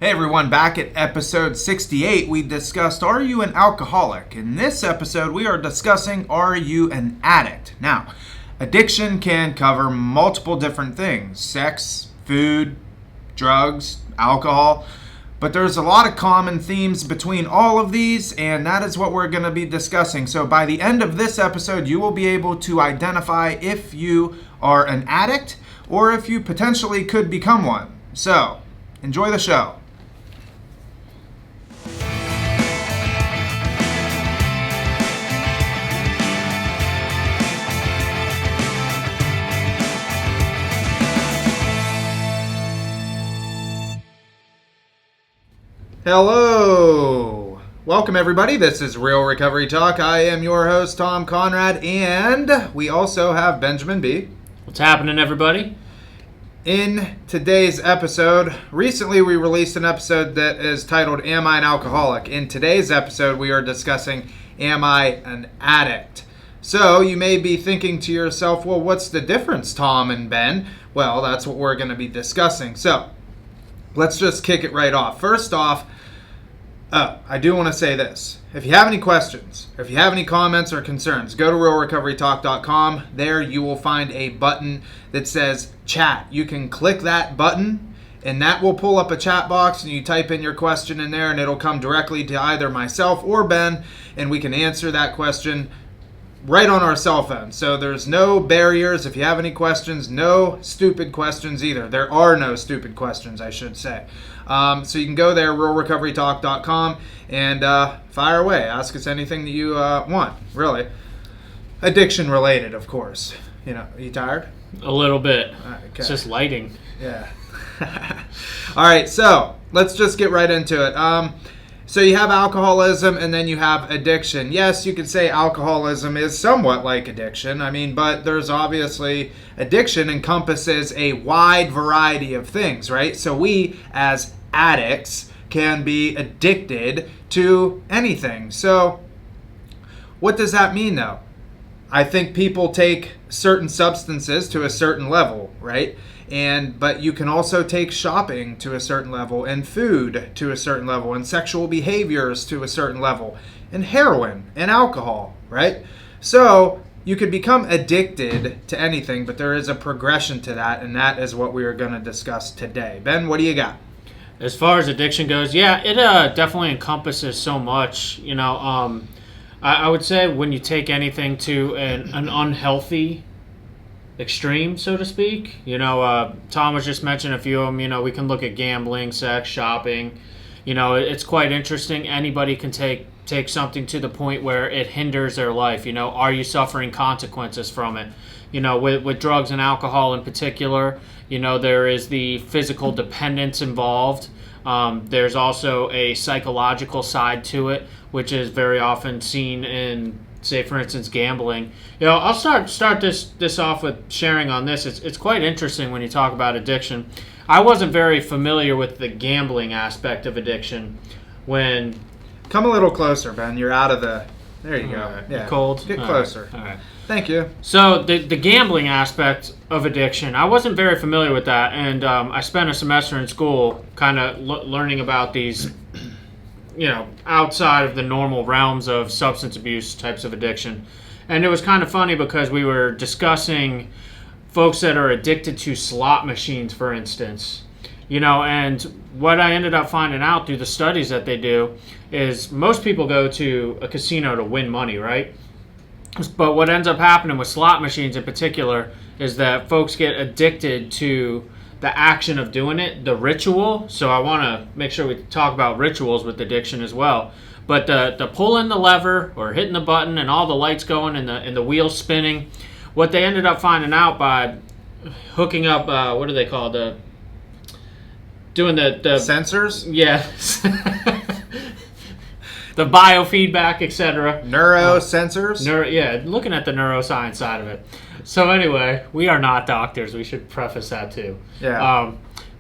Hey everyone, back at episode 68, we discussed, are you an alcoholic? In this episode, we are discussing, are you an addict? Now, addiction can cover multiple different things: sex, food, drugs, alcohol. But there's a lot of common themes between all of these, and that is what we're going to be discussing. So by the end of this episode, you will be able to identify if you are an addict or if you potentially could become one. So, enjoy the show. Hello! Welcome everybody, this is Real Recovery Talk. I am your host, Tom Conrad, and we also have Benjamin B. What's happening, everybody? In today's episode, recently we released an episode that is titled, Am I an Alcoholic? In today's episode, we are discussing, Am I an Addict? So, you may be thinking to yourself, well, what's the difference, Tom and Ben? Well, that's what we're going to be discussing. So, let's just kick it right off. First off, I do want to say this. If you have any questions, if you have any comments or concerns, go to realrecoverytalk.com. There you will find a button that says chat. You can click that button and that will pull up a chat box, and you type in your question in there and it'll come directly to either myself or Ben, and we can answer that question right on our cell phone. So there's no barriers. If you have any questions, no stupid questions either. There are no stupid questions, I should say. So you can go there, realrecoverytalk.com, and fire away. Ask us anything that you want, really. Addiction related, of course. You know, are you tired? A little bit. Okay. It's just lighting. Yeah. All right, so let's just get right into it. So you have alcoholism and then you have addiction. Yes, you could say alcoholism is somewhat like addiction. But there's obviously addiction encompasses a wide variety of things, right? So we as addicts can be addicted to anything. So what does that mean though? I think people take certain substances to a certain level, right? But you can also take shopping to a certain level, and food to a certain level, and sexual behaviors to a certain level, and heroin and alcohol, right? So you could become addicted to anything, but there is a progression to that, and that is what we are going to discuss today. Ben, what do you got? As far as addiction goes, yeah, it definitely encompasses so much. I would say when you take anything to an unhealthy extreme, so to speak. Tom was just mentioning a few of them. We can look at gambling, sex, shopping. It's quite interesting. Anybody can take something to the point where it hinders their life. Are you suffering consequences from it? With drugs and alcohol in particular, there is the physical dependence involved. There's also a psychological side to it, which is very often seen in, say, for instance, gambling. I'll start this off with sharing on this. It's quite interesting when you talk about addiction. I wasn't very familiar with the gambling aspect of addiction when... Come a little closer, Ben. You're out of the... There you go. Right. Yeah. Cold? Get closer. All right. Thank you. So the gambling aspect of addiction, I wasn't very familiar with that, and I spent a semester in school kind of learning about these... outside of the normal realms of substance abuse types of addiction. And it was kind of funny because we were discussing folks that are addicted to slot machines, for instance. And what I ended up finding out through the studies that they do is most people go to a casino to win money, right? But what ends up happening with slot machines in particular is that folks get addicted to the action of doing it, the ritual. So I want to make sure we talk about rituals with addiction as well. But the pulling the lever or hitting the button and all the lights going and the wheels spinning, what they ended up finding out by hooking up, what do they call doing the sensors? Yeah. The biofeedback, etc. Neurosensors? Looking at the neuroscience side of it. So anyway, we are not doctors. We should preface that too. Yeah.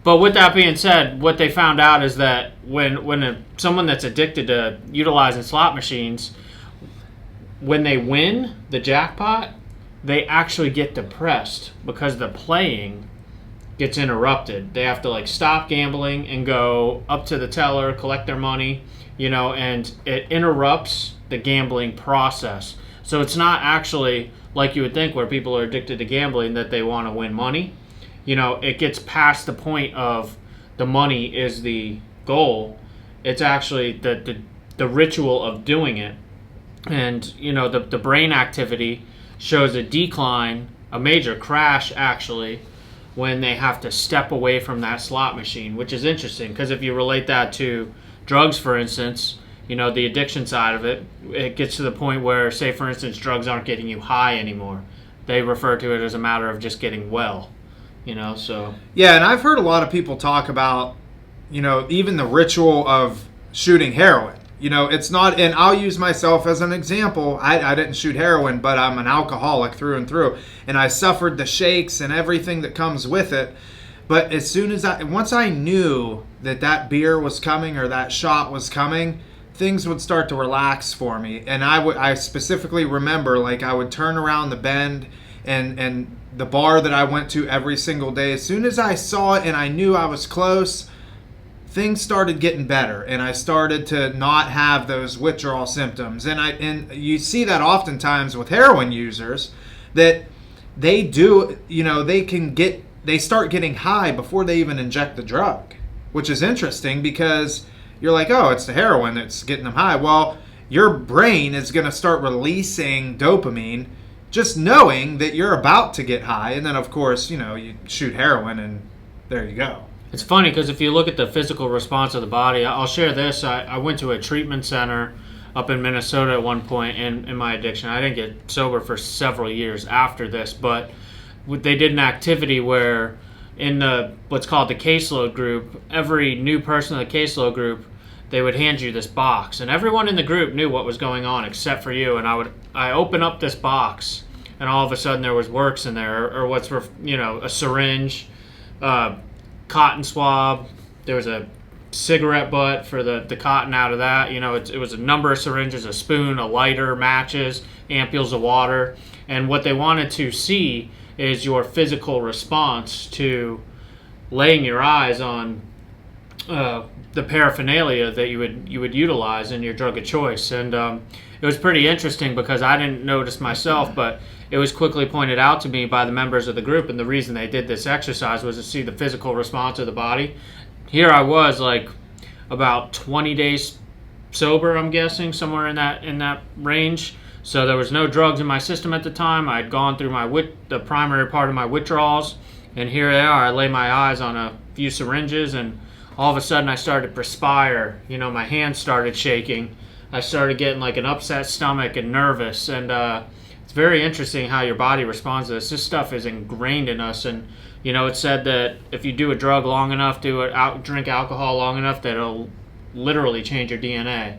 But with that being said, what they found out is that when someone that's addicted to utilizing slot machines, when they win the jackpot, they actually get depressed because the playing gets interrupted. They have to like stop gambling and go up to the teller, collect their money, and it interrupts the gambling process. So it's not actually like you would think where people are addicted to gambling that they want to win money. It gets past the point of the money is the goal. It's actually the ritual of doing it. And, the brain activity shows a decline, a major crash actually, when they have to step away from that slot machine, which is interesting because if you relate that to drugs, for instance, the addiction side of it, it gets to the point where, say, for instance, drugs aren't getting you high anymore. They refer to it as a matter of just getting well, so. Yeah, and I've heard a lot of people talk about, even the ritual of shooting heroin. It's not, and I'll use myself as an example. I didn't shoot heroin, but I'm an alcoholic through and through. And I suffered the shakes and everything that comes with it. But as soon as once I knew that beer was coming or that shot was coming, things would start to relax for me. And I specifically remember, like, I would turn around the bend and the bar that I went to every single day. As soon as I saw it and I knew I was close, things started getting better, and I started to not have those withdrawal symptoms. And you see that oftentimes with heroin users, that they do, they start getting high before they even inject the drug, which is interesting because you're like, oh, it's the heroin that's getting them high. Well, your brain is going to start releasing dopamine just knowing that you're about to get high, and then of course, you shoot heroin and there you go. It's funny because if you look at the physical response of the body, I'll share this. I went to a treatment center up in Minnesota at one point in my addiction. I didn't get sober for several years after this, but they did an activity where in what's called the caseload group, every new person in the caseload group, they would hand you this box. And everyone in the group knew what was going on except for you. And I open up this box, and all of a sudden there was works in there, or a syringe, cotton swab. There was a cigarette butt for the cotton out of that. It was a number of syringes, a spoon, a lighter, matches, ampules of water. And what they wanted to see is your physical response to laying your eyes on the paraphernalia that you would utilize in your drug of choice. And it was pretty interesting because I didn't notice myself, but it was quickly pointed out to me by the members of the group, and the reason they did this exercise was to see the physical response of the body. Here I was, like, about 20 days sober, I'm guessing, somewhere in that range. So there was no drugs in my system at the time. I had gone through the primary part of my withdrawals, and here they are. I lay my eyes on a few syringes, and all of a sudden I started to perspire. My hands started shaking. I started getting like an upset stomach and nervous, and it's very interesting how your body responds to this. This stuff is ingrained in us, and it's said that if you do a drug long enough, drink alcohol long enough, that it'll literally change your DNA.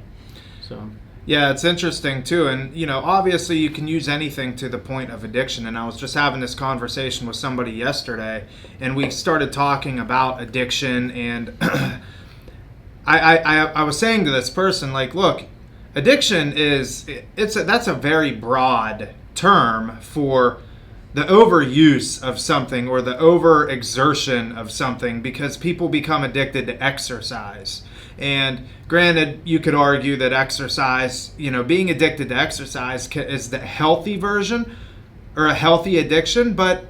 So. Yeah, it's interesting too, and obviously you can use anything to the point of addiction. And I was just having this conversation with somebody yesterday, and we started talking about addiction, and I was saying to this person, like, look, addiction that's a very broad term for the overuse of something or the overexertion of something, because people become addicted to exercise. And granted, you could argue that exercise, being addicted to exercise is the healthy version or a healthy addiction, but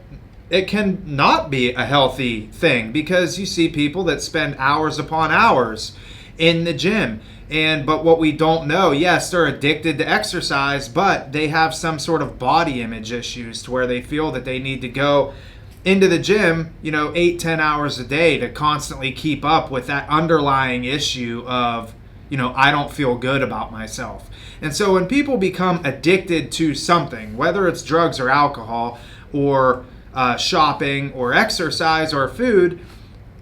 it can not be a healthy thing, because you see people that spend hours upon hours in the gym. But what we don't know, yes, they're addicted to exercise, but they have some sort of body image issues to where they feel that they need to go into the gym, 8-10 hours a day to constantly keep up with that underlying issue of, I don't feel good about myself. And so when people become addicted to something, whether it's drugs or alcohol or shopping or exercise or food,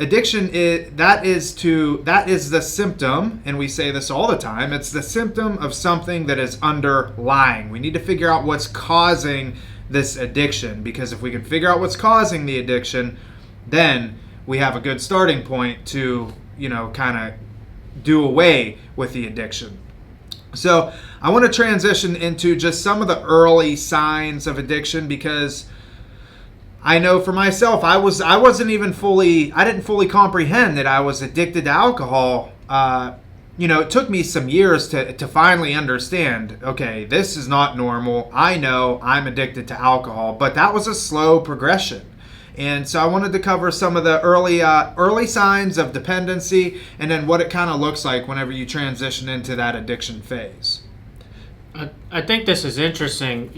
addiction that is the symptom, and we say this all the time. It's the symptom of something that is underlying. We need to figure out what's causing this addiction, because if we can figure out what's causing the addiction, then we have a good starting point to kind of do away with the addiction. So I want to transition into just some of the early signs of addiction, because I know for myself, I didn't fully comprehend that I was addicted to alcohol. It took me some years to finally understand, okay, this is not normal. I know I'm addicted to alcohol, but that was a slow progression. And so I wanted to cover some of the early signs of dependency, and then what it kind of looks like whenever you transition into that addiction phase. I think this is interesting.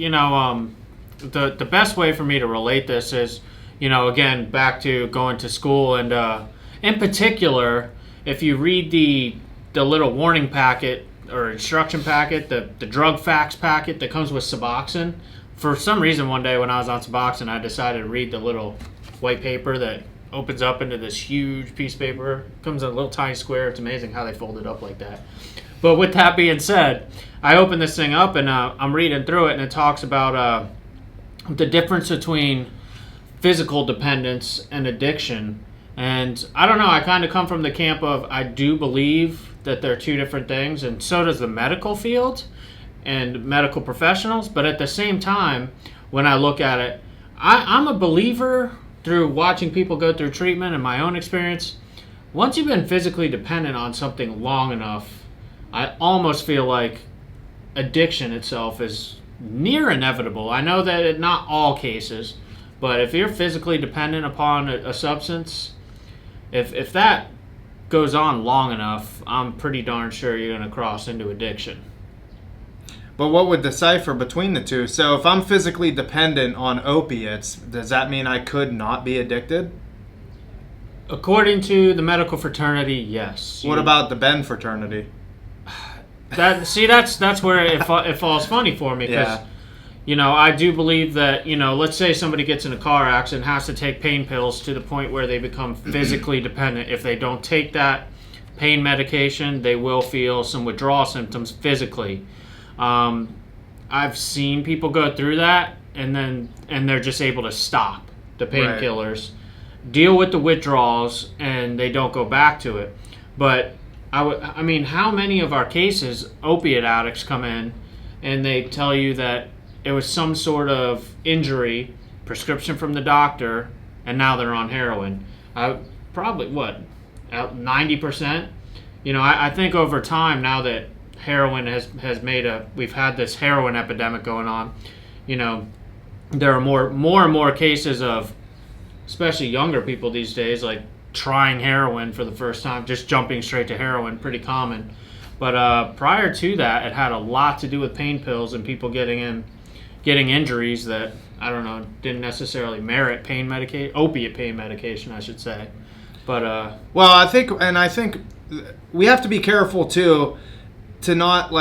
The best way for me to relate this is, again, back to going to school, and in particular, if you read the little warning packet or instruction packet, the drug facts packet that comes with Suboxone. For some reason, one day when I was on Suboxone, I decided to read the little white paper that opens up into this huge piece of paper. It comes in a little tiny square. It's amazing how they fold it up like that. But with that being said, I open this thing up and I'm reading through it, and it talks about the difference between physical dependence and addiction. And I don't know, I kind of come from the camp of I do believe that they're two different things, and so does the medical field and medical professionals. But at the same time, when I look at it, I'm a believer through watching people go through treatment and my own experience. Once you've been physically dependent on something long enough, I almost feel like addiction itself is near inevitable. I know that in not all cases, but if you're physically dependent upon a substance, if that goes on long enough, I'm pretty darn sure you're going to cross into addiction. But what would decipher between the two? So if I'm physically dependent on opiates, does that mean I could not be addicted? According to the medical fraternity, yes. What about the Ben fraternity? That's where it falls funny for me, because I do believe that, let's say somebody gets in a car accident, has to take pain pills to the point where they become physically dependent. If they don't take that pain medication, they will feel some withdrawal symptoms physically. I've seen people go through that, and they're just able to stop the painkillers, deal with the withdrawals, and they don't go back to it. But I mean, how many of our cases, opiate addicts come in and they tell you that it was some sort of injury, prescription from the doctor, and now they're on heroin? Probably, 90%? I think over time, now that heroin has made we've had this heroin epidemic going on, there are more and more cases of, especially younger people these days, like trying heroin for the first time, just jumping straight to heroin, pretty common. But prior to that, it had a lot to do with pain pills and people getting injuries that, I don't know, didn't necessarily merit opiate pain medication, I should say. But well, I think we have to be careful too, to not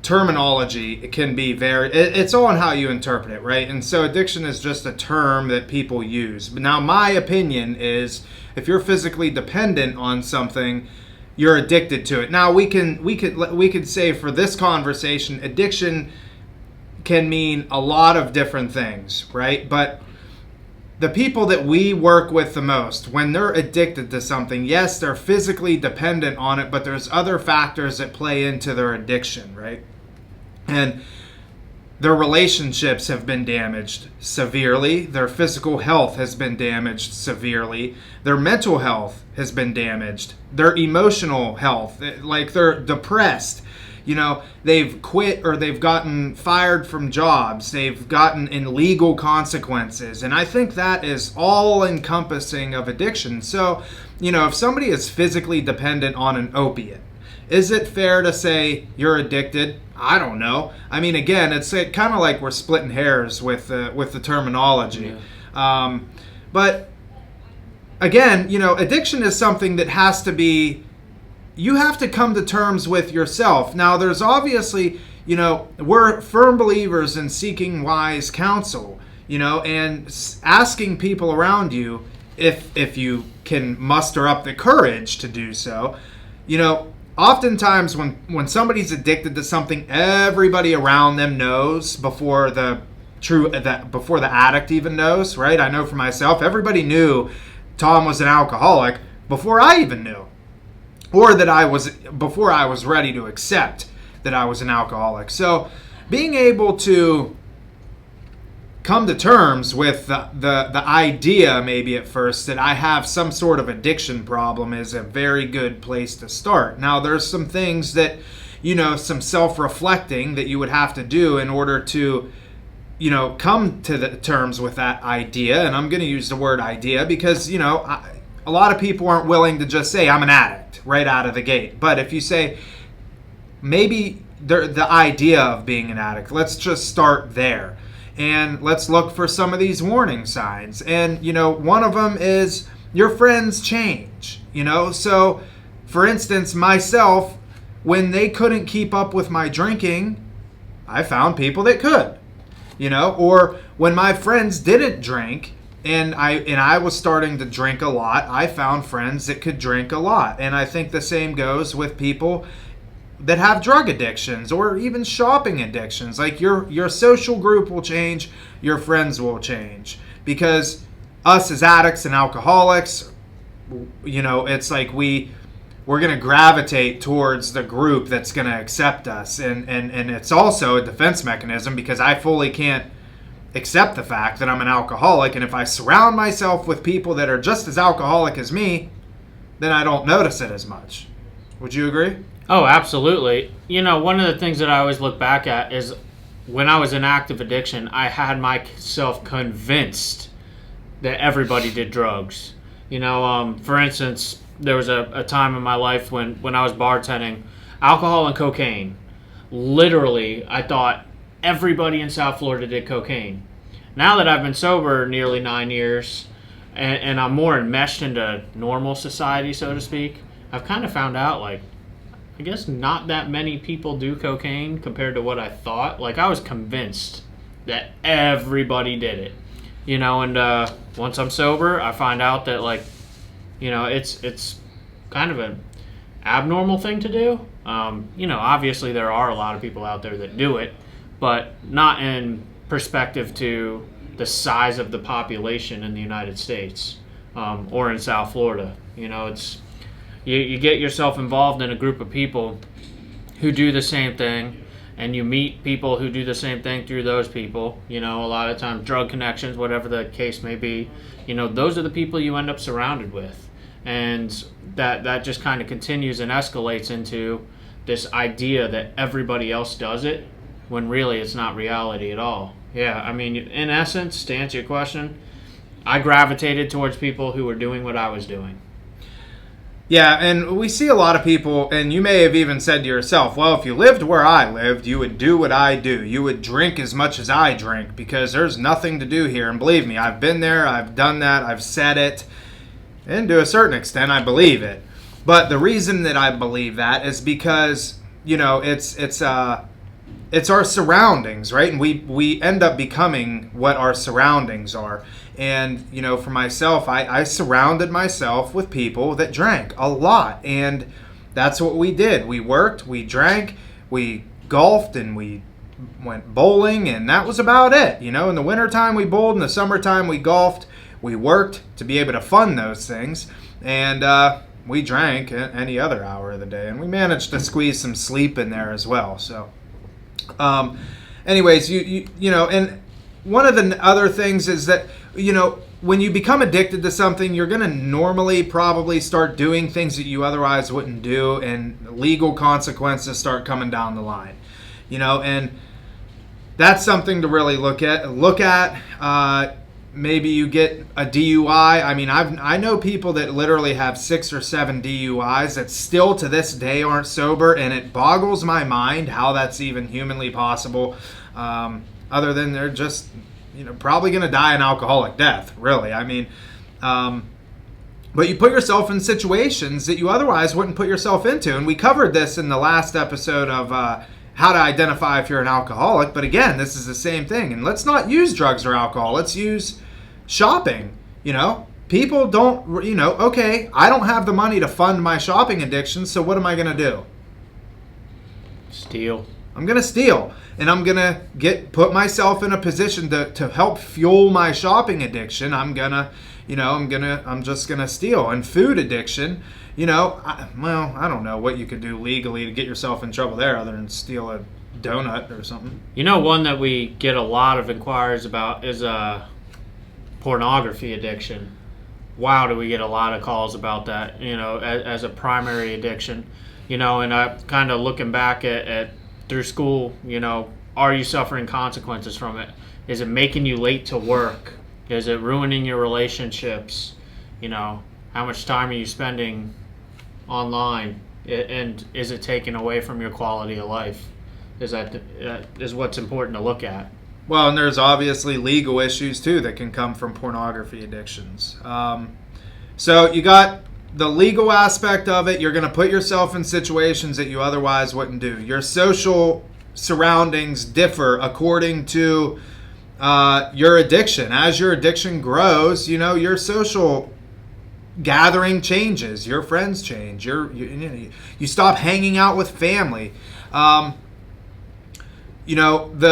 terminology. It can be it's all on how you interpret it, right? And so addiction is just a term that people use. But now my opinion is, if you're physically dependent on something, you're addicted to it. Now we could say, for this conversation, addiction can mean a lot of different things, right? But the people that we work with the most, when they're addicted to something, yes, they're physically dependent on it, but there's other factors that play into their addiction, right? And their relationships have been damaged severely. Their physical health has been damaged severely. Their mental health has been damaged. Their emotional health, like they're depressed. They've quit or they've gotten fired from jobs. They've gotten in legal consequences. And I think that is all encompassing of addiction. So, if somebody is physically dependent on an opiate, is it fair to say you're addicted? I don't know. I mean, again, it's kind of like we're splitting hairs with the terminology. Yeah. But again, addiction is something that has to be, you have to come to terms with yourself. Now, there's obviously, we're firm believers in seeking wise counsel, and asking people around you, if you can muster up the courage to do so. Oftentimes when somebody's addicted to something, everybody around them knows before the addict even knows, right? I know for myself, everybody knew Tom was an alcoholic before I even knew. Or before I was ready to accept that I was an alcoholic. So being able to come to terms with the idea, maybe at first, that I have some sort of addiction problem is a very good place to start. Now, there's some things that, some self-reflecting that you would have to do in order to, come to the terms with that idea. And I'm going to use the word idea because, a lot of people aren't willing to just say, I'm an addict right out of the gate. But if you say, maybe the idea of being an addict, let's just start there. And let's look for some of these warning signs. And, one of them is your friends change, So, for instance, myself, when they couldn't keep up with my drinking, I found people that could, Or when my friends didn't drink and I was starting to drink a lot, I found friends that could drink a lot. And I think the same goes with people that have drug addictions or even shopping addictions. Like your social group will change, your friends will change. Because us as addicts and alcoholics, it's like we're going to gravitate towards the group that's going to accept us. And it's also a defense mechanism because I fully can't accept the fact that I'm an alcoholic. And if I surround myself with people that are just as alcoholic as me, then I don't notice it as much. Would you agree? Oh, absolutely. One of the things that I always look back at is when I was in active addiction, I had myself convinced that everybody did drugs. For instance, there was a time in my life when I was bartending, alcohol and cocaine. Literally, I thought everybody in South Florida did cocaine. Now that I've been sober nearly 9 years and I'm more enmeshed into normal society, so to speak, I've kind of found out, I guess not that many people do cocaine compared to what I thought. I was convinced that everybody did it, and once I'm sober, I find out that, it's kind of an abnormal thing to do. Obviously there are a lot of people out there that do it, but not in perspective to the size of the population in the United States or in South Florida. It's... You get yourself involved in a group of people who do the same thing, and you meet people who do the same thing through those people. A lot of times drug connections, whatever the case may be, those are the people you end up surrounded with. And that just kind of continues and escalates into this idea that everybody else does it, when really it's not reality at all. Yeah, in essence, to answer your question, I gravitated towards people who were doing what I was doing. Yeah, and we see a lot of people, and you may have even said to yourself, well, if you lived where I lived, you would do what I do. You would drink as much as I drink because there's nothing to do here. And believe me, I've been there, I've done that, I've said it, and to a certain extent, I believe it. But the reason that I believe that is because, it's our surroundings, right? And we end up becoming what our surroundings are. And, for myself, I surrounded myself with people that drank a lot. And that's what we did. We worked, we drank, we golfed, and we went bowling. And that was about it. In the wintertime, we bowled. In the summertime, we golfed. We worked to be able to fund those things. And we drank any other hour of the day. And we managed to squeeze some sleep in there as well. So, anyways, and one of the other things is that, when you become addicted to something, you're going to normally probably start doing things that you otherwise wouldn't do, and legal consequences start coming down the line, and that's something to really look at. Maybe you get a DUI. I know people that literally have 6 or 7 DUIs that still to this day aren't sober, and it boggles my mind how that's even humanly possible. Other than they're just, probably going to die an alcoholic death, really. But you put yourself in situations that you otherwise wouldn't put yourself into. And we covered this in the last episode of how to identify if you're an alcoholic. But again, this is the same thing. And let's not use drugs or alcohol. Let's use shopping. People don't, okay, I don't have the money to fund my shopping addiction. So what am I going to do? Steal. I'm going to steal. And I'm going to put myself in a position to help fuel my shopping addiction. I'm just going to steal. And food addiction, I don't know what you could do legally to get yourself in trouble there other than steal a donut or something. You know, one that we get a lot of inquiries about is pornography addiction. Wow, do we get a lot of calls about that, as a primary addiction. And I kind of looking back at through school, are you suffering consequences from it? Is it making you late to work? Is it ruining your relationships? How much time are you spending online? And is it taking away from your quality of life? Is what's important to look at. Well, and there's obviously legal issues too that can come from pornography addictions. So you got the legal aspect of it. You're going to put yourself in situations that you otherwise wouldn't do. Your social surroundings differ according to your addiction. As your addiction grows, your social gathering changes. Your friends change. You stop hanging out with family. The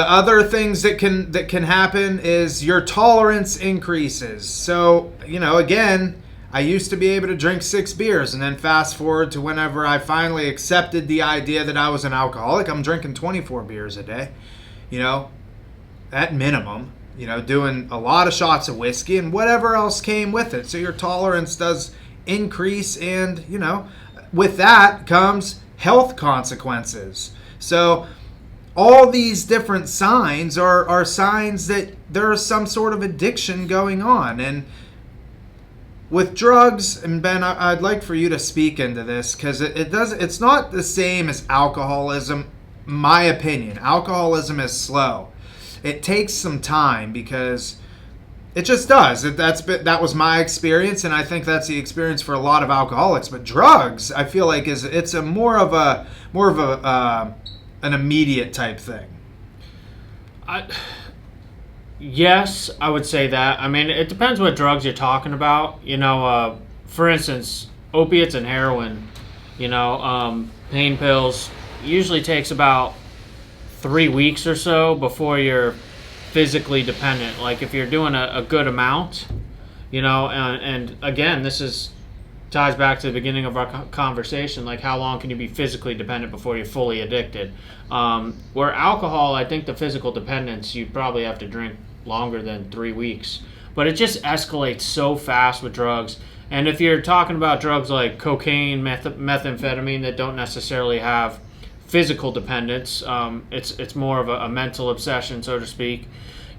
other things that can happen is your tolerance increases. So, again, I used to be able to drink 6 beers, and then fast forward to whenever I finally accepted the idea that I was an alcoholic, I'm drinking 24 beers a day, at minimum, doing a lot of shots of whiskey and whatever else came with it. So your tolerance does increase, and, with that comes health consequences. So all these different signs are signs that there's some sort of addiction going on. And with drugs, and Ben, I'd like for you to speak into this, because it's not the same as alcoholism, my opinion. Alcoholism is slow. It takes some time, because it just does. That was my experience, and I think that's the experience for a lot of alcoholics. But drugs, I feel like it's a more of an immediate type thing. Yes, I would say that. I mean, it depends what drugs you're talking about. For instance, opiates and heroin, pain pills, usually takes about 3 weeks or so before you're physically dependent. Like if you're doing a good amount, and again, this ties back to the beginning of our conversation, like how long can you be physically dependent before you're fully addicted? Where alcohol, I think the physical dependence, you probably have to drink longer than 3 weeks. But it just escalates so fast with drugs. And if you're talking about drugs like cocaine, methamphetamine that don't necessarily have physical dependence, it's more of a mental obsession, so to speak.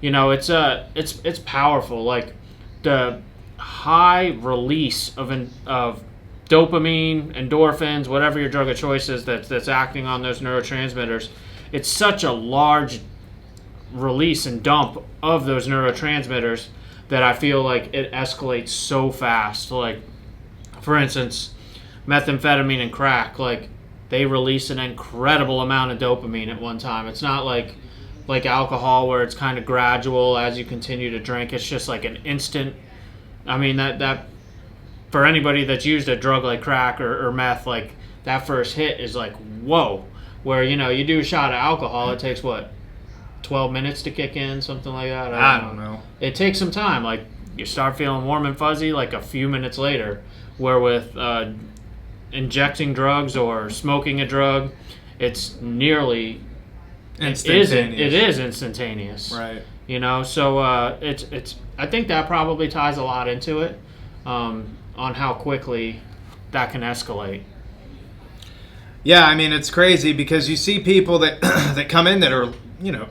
It's powerful. Like the high release of dopamine, endorphins, whatever your drug of choice is that's acting on those neurotransmitters. It's such a large release and dump of those neurotransmitters that I feel like it escalates so fast. Like, for instance, methamphetamine and crack, like they release an incredible amount of dopamine at one time. It's not like alcohol where it's kind of gradual as you continue to drink. It's just like an instant. I mean, that for anybody that's used a drug like crack or meth, like that first hit is like, whoa. Where, you do a shot of alcohol, it takes 12 minutes to kick in, something like that? I don't know. It takes some time. Like, you start feeling warm and fuzzy like a few minutes later. Where with injecting drugs or smoking a drug, it's nearly instantaneous. It is instantaneous. Right. So it's. I think that probably ties a lot into it, on how quickly that can escalate. Yeah, I mean, it's crazy because you see people that that come in that are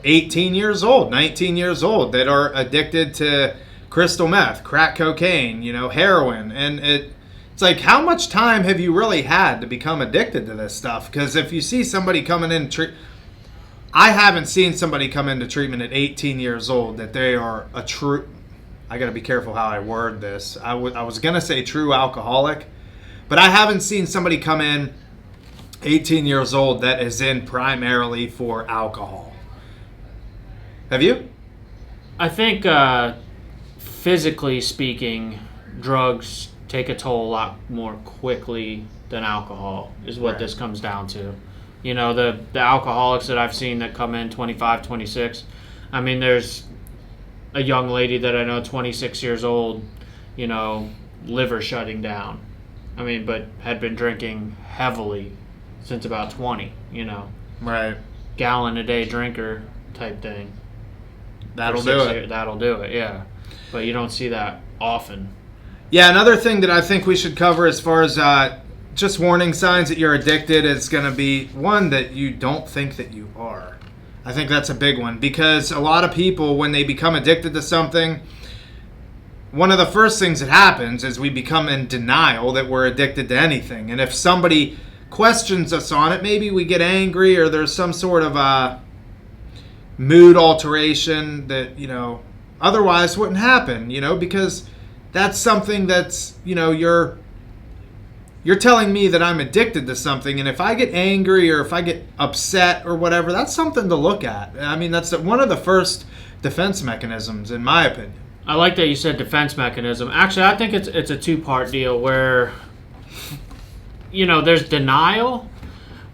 18 years old, 19 years old, that are addicted to crystal meth, crack cocaine, heroin. And it's like, how much time have you really had to become addicted to this stuff? Because if you see somebody coming in, I haven't seen somebody come into treatment at 18 years old that they are a true, I got to be careful how I word this. I was going to say true alcoholic, but I haven't seen somebody come in 18 years old that is in primarily for alcohol. Have you? I think physically speaking, drugs take a toll a lot more quickly than alcohol is what this comes down to. The alcoholics that I've seen that come in 25, 26, I mean, there's a young lady that I know, 26 years old, liver shutting down. I mean, but had been drinking heavily since about 20, Right. gallon a day drinker type thing. That'll do it. That'll do it, yeah. But you don't see that often. Yeah, another thing that I think we should cover as far as just warning signs that you're addicted is going to be one that you don't think that you are. I think that's a big one because a lot of people, when they become addicted to something, one of the first things that happens is we become in denial that we're addicted to anything. And if somebody questions us on it, maybe we get angry or there's some sort of mood alteration that, otherwise wouldn't happen, because that's something that's, you're telling me that I'm addicted to something, and if I get angry or if I get upset or whatever, that's something to look at. I mean, that's one of the first defense mechanisms, in my opinion. I like that you said defense mechanism. Actually, I think it's a two-part deal where, there's denial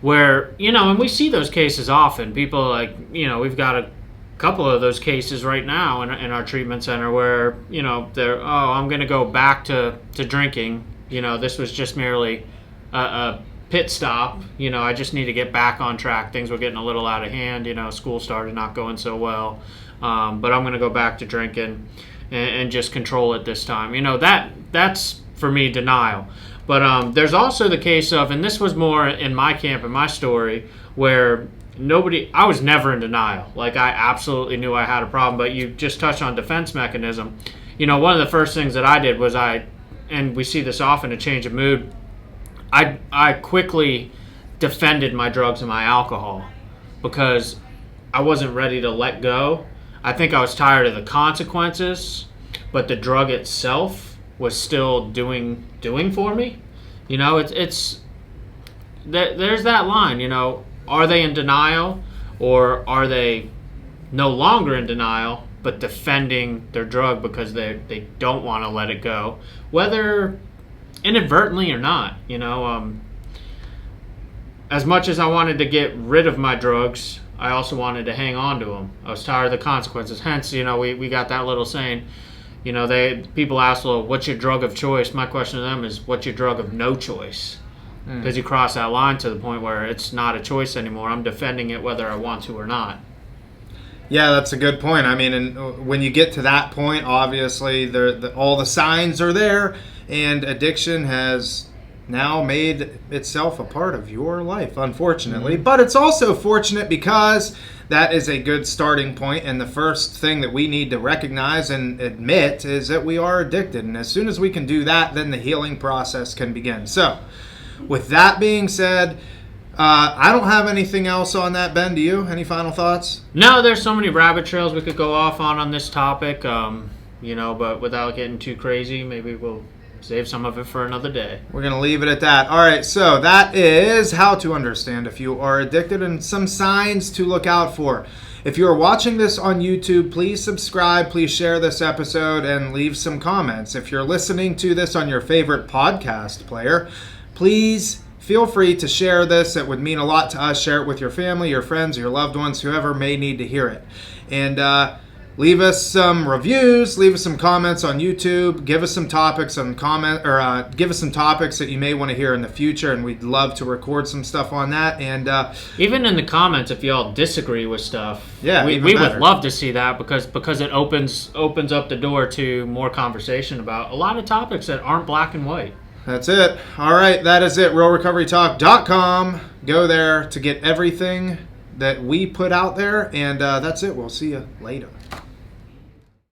where, and we see those cases often. People we've got a couple of those cases right now in our treatment center where, they're, I'm going to go back to drinking. This was just merely a pit stop. I just need to get back on track. Things were getting a little out of hand. School started not going so well. But I'm going to go back to drinking and just control it this time. That's, for me, denial. But there's also the case of, and this was more in my camp, in my story, where I was never in denial. Like, I absolutely knew I had a problem. But you just touched on defense mechanism. One of the first things that I did was and we see this often, a change of mood, I quickly defended my drugs and my alcohol because I wasn't ready to let go. I think I was tired of the consequences, but the drug itself was still doing for me. There's that line, are they in denial or are they no longer in denial but defending their drug because they don't want to let it go, whether inadvertently or not. As much as I wanted to get rid of my drugs, I also wanted to hang on to them. I was tired of the consequences. Hence, we got that little saying, people ask, well, what's your drug of choice? My question to them is, what's your drug of no choice? Because you cross that line to the point where it's not a choice anymore. I'm defending it whether I want to or not. Yeah, that's a good point. I mean, and when you get to that point, obviously, all the signs are there, and addiction has now made itself a part of your life, unfortunately. Mm-hmm. But it's also fortunate because that is a good starting point, and the first thing that we need to recognize and admit is that we are addicted. And as soon as we can do that, then the healing process can begin. So, with that being said, I don't have anything else on that. Ben, do you? Any final thoughts? No, there's so many rabbit trails we could go off on this topic, but without getting too crazy, maybe we'll save some of it for another day. We're going to leave it at that. All right, so that is how to understand if you are addicted and some signs to look out for. If you are watching this on YouTube, please subscribe, please share this episode, and leave some comments. If you're listening to this on your favorite podcast player, please feel free to share this. It would mean a lot to us. Share it with your family, your friends, your loved ones, whoever may need to hear it. And leave us some reviews. Leave us some comments on YouTube. Give us some topics give us some topics that you may want to hear in the future, and we'd love to record some stuff on that. And even in the comments, if y'all disagree with stuff, we would love to see that because it opens up the door to more conversation about a lot of topics that aren't black and white. That's it. All right, that is it. RealRecoveryTalk.com. Go there to get everything that we put out there, and that's it. We'll see you later.